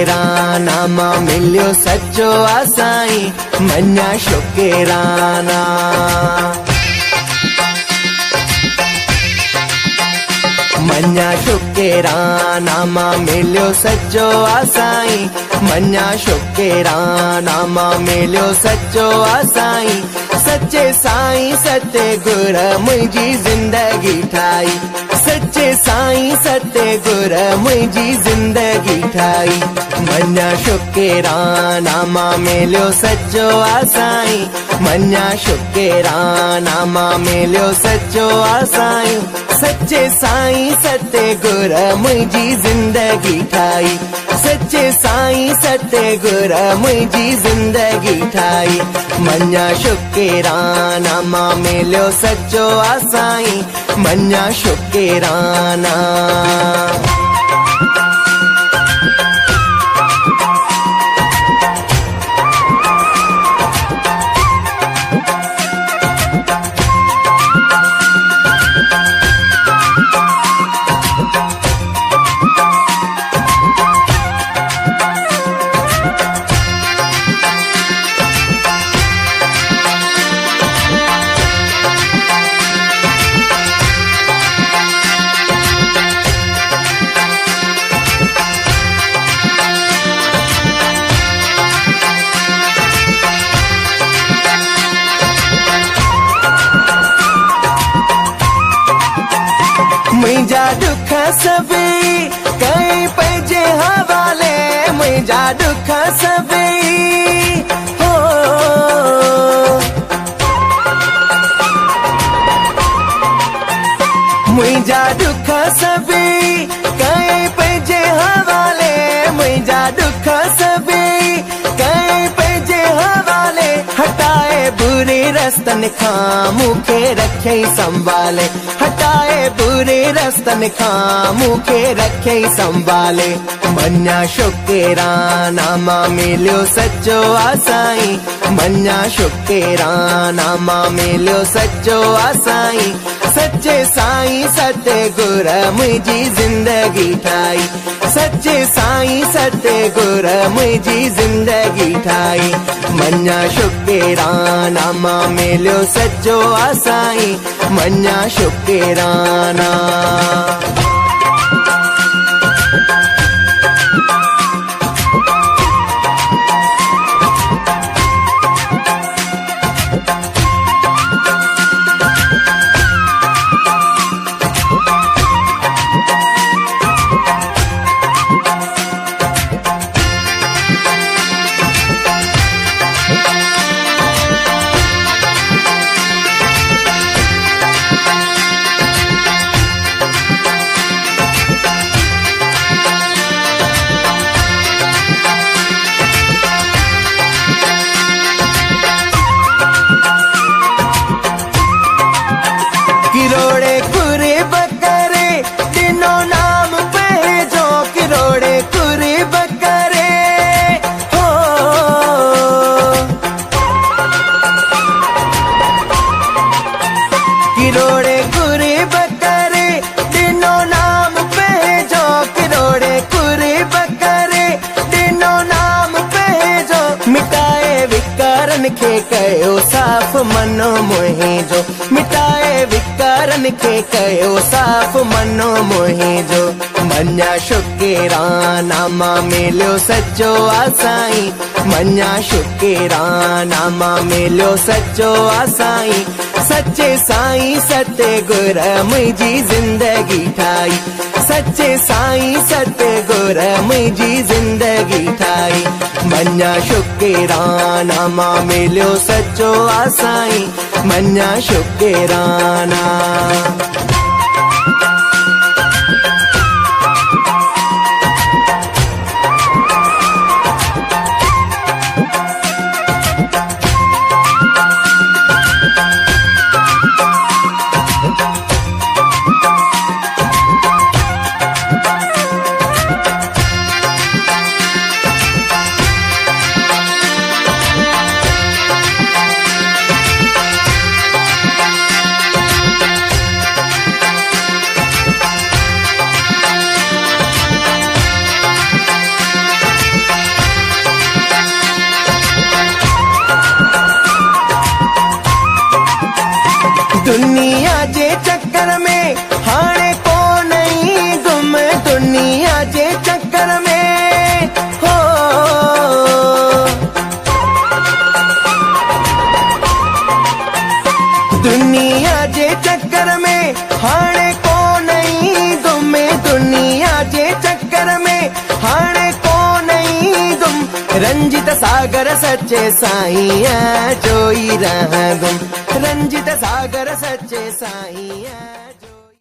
शुक्राना मिलियो सच्चो असाई मन्या शुक्राना। मन्या शुक्राना मिलियो सच्चो असाई मन्या शुक्राना मिलियो सच्चो असाई। सच्चे साईं सत्य गुर मुझी जिंदगी ठाई। सच्चे साईं सत्य गुर मुझी जिंदगी ठाई। मन्या शुक्राना मिलियो सच्चो असाई मन्या शुक्राना मिलियो सच्चो असाई। सच्चे साईं सत्य गुर मुझी जिंदगी ठाई। सच्चे साईं सत्य गुर मुझी जिंदगी ठाई। मन्या शुक्राना मिलियो सच्चो असाई मन्या शुक्राना। मुझा दुख सभी कई पंहिंजे हवाले। मुझा दुख सभी हो मुझा दुख सभी कई पंहिंजे हवाले। मुझा दुख सभी कई पंहिंजे हवाले। हटाए बुरे रस्तन खां मूंखे रखे संभाले। हटाए बुरे रस्तन खां मूंखे रखे संभाले। मन्या शुक्राना मिलियो सच्चो असाई मन्या शुक्राना मिलियो सच्चो असाई। सच्चे साईं सत्य गुर मुझी जिंदगी ठाई। सच्चे साईं सत्य गुर मुझी जिंदगी ठाई। मन्या शुक्राना मिलियो सच्चो असाई मन्या शुक्राना। किरोड़े कुरे बकरे दिनो नाम पहजो। किरोड़े कुरे बकरे हो किरोड़े कुरे बकरे दिनो नाम पहजो। किरोड़े कुरे बकरे दिनो नाम पहजो। मिटाए विकारन खे कयो साफ मनो मुहिंजो। मिटाए विकारन खे कयो साफ मनो मुहिंजो। मन्या शुक्राना मिलियो सच्चो असाई मन्या शुक्राना मिलियो सच्चो असाई। सच्चे साईं सत्य गुर मुझी जिंदगी ठाई। सच्चे साईं सत्य गुर मुझी जिंदगी ठाई। मन्या शुक्राना मिलियो सच्चो असाई मन्या शुक्राना। दुनिया जे चक्कर में हाणे को नहीं गुम, दुनिया जे चक्कर में हो। दुनिया जे चक्कर में हाणे को नहीं गुम, दुनिया जे चक्कर में हाणे को नहीं गुम। रंजित सागर सच्चे साईं जोई रहंदुम, रंजित सागर सच्चे साईं।